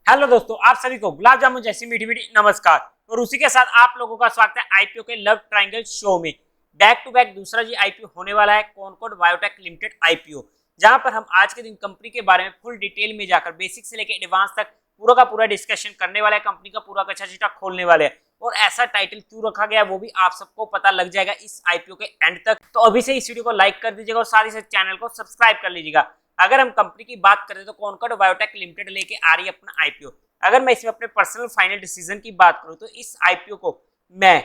Hello दोस्तों, आप सभी को गुलाब जामुन जैसी मीठी मीठी नमस्कार। और उसी के साथ आप लोगों का स्वागत है आईपीओ के लव ट्रायंगल शो में। बैक टू बैक दूसरा जी आईपीओ होने वाला है, कॉनकॉर्ड बायोटेक लिमिटेड आईपीओ, जहां पर हम आज के दिन कंपनी के बारे में फुल डिटेल में जाकर बेसिक से लेकर एडवांस तक पूरा का पूरा डिस्कशन करने वाले हैं। कंपनी का पूरा कच्चा चिट्ठा खोलने वाले हैं और ऐसा टाइटल क्यों रखा गया वो भी आप सबको पता लग जाएगा इस आईपीओ के एंड तक। तो अभी से इस वीडियो को लाइक कर दीजिएगा और साथ ही साथ चैनल को सब्सक्राइब कर लीजिएगा। अगर हम कंपनी की बात करें तो कॉनकॉर्ड बायोटेक लिमिटेड लेके आ रही है अपना आईपीओ। अगर मैं इसमें अपने पर्सनल फाइनल डिसीजन की बात करूं तो इस आईपीओ को मैं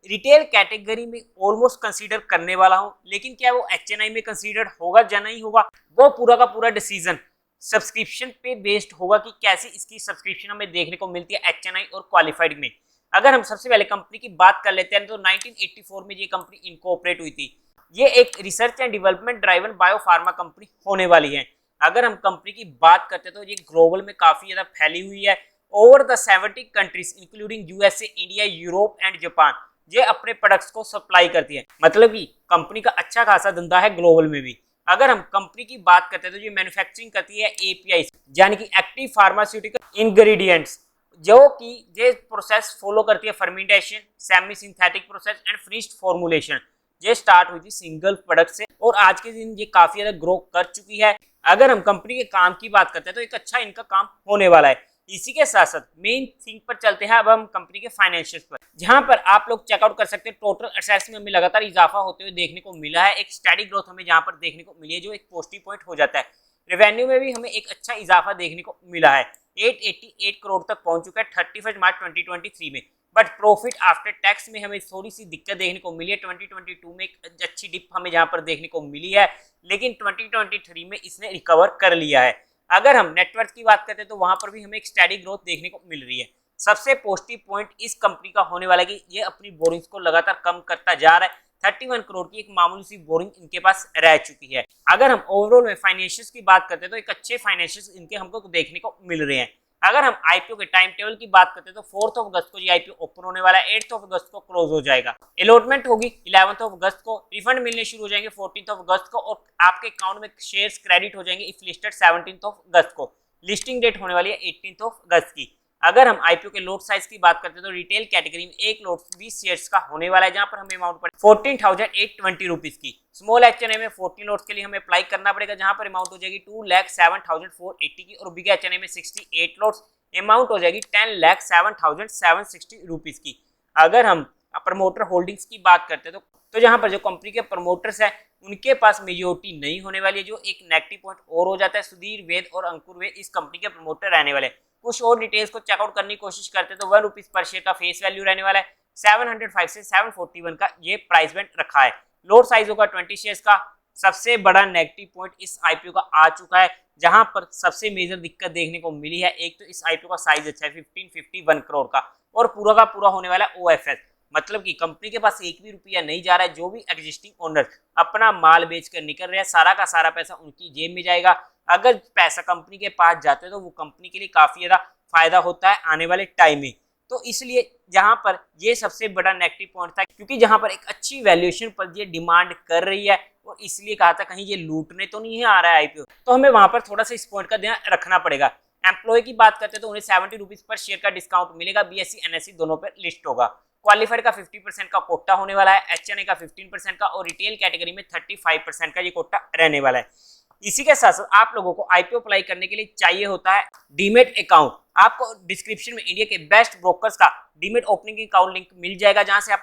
रिटेल कैटेगरी में ऑलमोस्ट कंसीडर करने वाला हूं, लेकिन क्या वो एचएनआई में कंसीडर होगा या नहीं होगा वो पूरा का पूरा डिसीजन सब्सक्रिप्शन पे बेस्ड होगा कि कैसी इसकी सब्सक्रिप्शन हमें देखने को मिलती है एचएनआई और क्वालिफाइड में। अगर हम सबसे पहले कंपनी की बात कर लेते हैं तो 1984 में ये कंपनी इनकॉर्पोरेट हुई थी। ये एक research and development driven biopharma company होने वाली है। अगर हम कंपनी की बात करते हैं तो ये ग्लोबल में काफी ज्यादा फैली हुई है। Over the 70 countries including USA, India, Europe and Japan ये अपने प्रोडक्ट्स को सप्लाई करती है। मतलब कि कंपनी का अच्छा खासा धंधा है ग्लोबल में भी। अगर हम कंपनी की बात करते हैं तो ये मैन्युफैक्चरिंग करती है एपीआई यानी कि एक्टिव फार्मास्यूटिकल इंग्रेडिएंट्स, जो कि ये प्रोसेस फॉलो करती है fermentation, semi synthetic process and finished formulation. ये स्टार्ट हुई थी सिंगल प्रोडक्ट से और आज के दिन ये काफी ज्यादा ग्रो कर चुकी है। अगर हम कंपनी के काम की बात करते हैं तो एक अच्छा इनका काम होने वाला है। इसी के साथ साथ मेन थिंग पर चलते हैं अब हम कंपनी के फाइनेंशियल्स पर, जहां पर आप लोग चेकआउट कर सकते हैं। टोटल एसेट्स में हमें लगातार इजाफा होते हुए देखने को मिला है। एक स्टडी ग्रोथ हमें जहां पर देखने को मिली है जो एक पॉजिटिव पॉइंट हो जाता है। रेवेन्यू में भी हमें एक अच्छा इजाफा देखने को मिला है, 888 करोड़ तक पहुंच चुका है 31 मार्च 2023 में। बट प्रॉफिट आफ्टर टैक्स में हमें थोड़ी सी दिक्कत देखने को मिली है। 2022 में एक अच्छी डिप हमें जहां पर देखने को मिली है, लेकिन 2023 में इसने रिकवर कर लिया है। अगर हम नेटवर्थ की बात करते हैं तो वहां पर भी हमें एक स्टडी ग्रोथ देखने को मिल रही है। सबसे पॉजिटिव पॉइंट इस कंपनी का होने वाला है कि ये अपनी बोरिंग्स को लगातार कम करता जा रहा है। 31 करोड़ की एक मामूली सी बोरिंग इनके पास रह चुकी है। अगर हम ओवरऑल में फाइनेंशियल्स की बात करते हैं तो एक अच्छे फाइनेंशियल्स इनके हमको देखने को मिल रहे हैं। अगर हम आईपीओ के टाइम टेबल की बात करते हैं तो 4 अगस्त को ये आईपीओ ओपन होने वाला है, 8 अगस्त को क्लोज हो जाएगा। अलॉटमेंट होगी 11 अगस्त को, रिफंड मिलने शुरू हो जाएंगे 14 अगस्त को और आपके अकाउंट में शेयर्स क्रेडिट हो जाएंगे इफ लिस्टेड 17 अगस्त को। लिस्टिंग डेट होने वाली है 18 अगस्त की। अगर हम आईपीओ के लोट साइज की बात करते हैं तो रिटेल कैटेगरी में एक लोट 20 शेयर्स का होने वाला है, जहां पर हमें अमाउंट पड़े 14,820 रुपीज की। स्मॉल एचएनए में 14 लोट्स के लिए हमें अप्लाई करना पड़ेगा, जहां पर अमाउंट हो जाएगी 2,07,480 की। और बिग एचएनए में 68 लोट्स अमाउंट हो जाएगी 10,07,760 रुपीज की। अगर हम प्रमोटर होल्डिंग्स की बात करते हैं तो जहां पर जो कंपनी के प्रमोटर्स हैं उनके पास मेजोरिटी नहीं होने वाली है, जो एक नेगेटिव पॉइंट और हो जाता है। सुधीर वेद और अंकुर वेद इस कंपनी के प्रमोटर रहने वाले। कुछ और डिटेल्स को चेकआउट करने की कोशिश करते हैं तो 1 रुपीज पर शेयर का फेस वैल्यू रहने वाला है। 705 से 741 का ये प्राइस बैंड रखा है। लोट साइज होगा 20 शेयर्स का। सबसे बड़ा नेगेटिव पॉइंट इस आईपीओ का आ चुका है, जहां पर सबसे मेजर दिक्कत देखने को मिली है। एक तो इस आईपीओ का साइज अच्छा है 1551 करोड़ का और पूरा का पूरा होने वाला है ओएफएस, मतलब कि कंपनी के पास एक भी रुपया नहीं जा रहा है। जो भी एग्जिस्टिंग ओनर अपना माल बेच कर निकल रहे हैं सारा का सारा पैसा उनकी जेब में जाएगा। अगर पैसा कंपनी के पास जाते हैं तो वो कंपनी के लिए काफी ज्यादा फायदा होता है आने वाले टाइम में। तो इसलिए जहां पर ये सबसे बड़ा नेगेटिव पॉइंट था, क्योंकि जहां पर एक अच्छी वैल्यूएशन पर ये डिमांड कर रही है और इसलिए कहा था कहीं ये लूटने तो नहीं आ रहा है आईपीओ, तो हमें वहां पर थोड़ा सा इस पॉइंट का ध्यान रखना पड़ेगा। एम्प्लॉय की बात करते हैं तो उन्हें 70 रुपीज पर शेयर का डिस्काउंट मिलेगा। बीएससी एनएससी दोनों पर लिस्ट होगा। क्वालिफाइड का 50% का कोटा होने वाला है, एचएनए का 15% का और रिटेल कैटेगरी में 35% का ये कोटा रहने वाला है। इसी के साथ साथ आप लोगों को आईपीओ अप्लाई करने के लिए चाहिए होता है डीमेट अकाउंट। आपको डिस्क्रिप्शन में इंडिया के बेस्ट ब्रोकर्स का डीमेट ओपनिंग अकाउंट लिंक मिल जाएगा, जहां से आप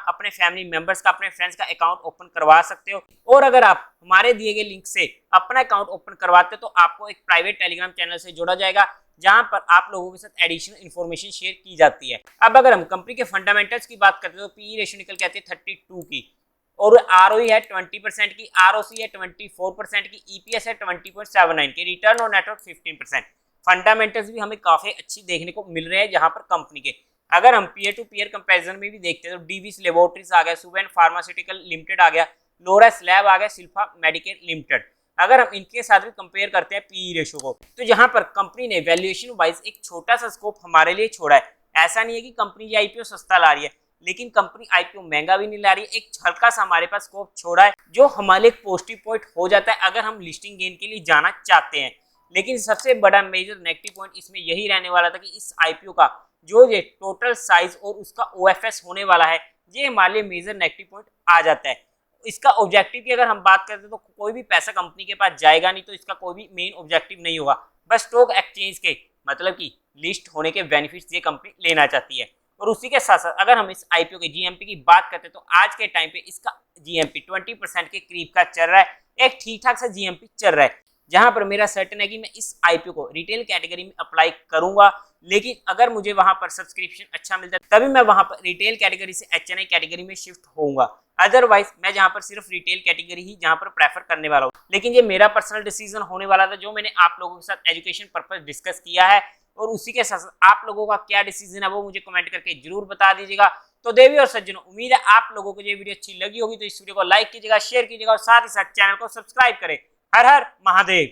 अपने फैमिली मेंबर्स का, अपने फ्रेंड्स का अकाउंट ओपन करवा सकते हो। और अगर आप हमारे दिए गए लिंक से अपना अकाउंट ओपन करवाते हो तो आपको एक प्राइवेट टेलीग्राम चैनल से जोड़ा जाएगा, जहां पर आप लोगों के साथ एडिशनल इन्फॉर्मेशन शेयर की जाती है। अब अगर हम कंपनी के फंडामेंटल्स की बात करते हैं तो पीई रेशियो निकल के आती है 32 की और आरओई है 20% की, आरओसी है 24% की, ईपीएस है 20.79 की, रिटर्न ऑन नेटवर्क 15%। फंडामेंटल्स भी हमें काफी अच्छी देखने को मिल रहे हैं जहां पर कंपनी के। अगर हम पीयर टू पीयर कंपैरिजन में भी देखते हैं तो डीवीस लेबोरेटरीज आ गया, सुवेन फार्मास्यूटिकल लिमिटेड आ गया, लोरस लैब आ गया, सिल्फा मेडिकेल लिमिटेड। अगर हम इनके साथ भी कंपेयर करते हैं पीई रेशियो को, तो यहाँ पर कंपनी ने वैल्यूएशन वाइज एक छोटा सा स्कोप हमारे लिए छोड़ा है। ऐसा नहीं है कि कंपनी ये आईपीओ सस्ता ला रही है, लेकिन कंपनी आईपीओ महंगा भी नहीं ला रही है। एक हल्का सा हमारे पास स्कोप छोड़ा है जो हमारे लिए पॉजिटिव पॉइंट हो जाता है अगर हम लिस्टिंग गेन के लिए जाना चाहते हैं। लेकिन सबसे बड़ा मेजर नेगेटिव पॉइंट इसमें यही रहने वाला था कि इस आईपीओ का जो ये टोटल साइज और उसका ओएफएस होने वाला है, ये हमारे लिए मेजर नेगेटिव पॉइंट आ जाता है। इसका ऑब्जेक्टिव की अगर हम बात करते हैं तो कोई भी पैसा कंपनी के पास जाएगा नहीं, तो इसका कोई भी मेन ऑब्जेक्टिव नहीं होगा। बस स्टॉक एक्सचेंज के मतलब कि लिस्ट होने के बेनिफिट्स ये कंपनी लेना चाहती है। और उसी के साथ साथ अगर हम इस आईपीओ के जीएमपी की बात करते हैं तो आज के टाइम पे इसका जीएमपी 20% के करीब का चल रहा है, एक ठीक ठाक सा जीएमपी चल रहा है, जहां पर मेरा सर्टेन है कि मैं इस आईपीओ को रिटेल कैटेगरी में अप्लाई करूंगा। लेकिन अगर मुझे वहां पर सब्सक्रिप्शन अच्छा मिलता है तभी मैं वहां पर रिटेल कैटेगरी से एचएनआई कैटेगरी में शिफ्ट होऊंगा, अदरवाइज मैं जहां पर सिर्फ रिटेल कैटेगरी ही जहां पर प्रेफर करने वाला हूं। लेकिन ये मेरा पर्सनल डिसीजन होने वाला था जो मैंने आप लोगों के साथ एजुकेशन पर्पस डिस्कस किया है, और उसी के साथ आप लोगों का क्या डिसीजन है वो मुझे कमेंट करके जरूर बता दीजिएगा। तो देवी और सज्जनों, उम्मीद है आप लोगों को ये वीडियो अच्छी लगी होगी, तो इस वीडियो को लाइक कीजिएगा, शेयर कीजिएगा और साथ ही साथ चैनल को सब्सक्राइब करें। हर हर महादेव।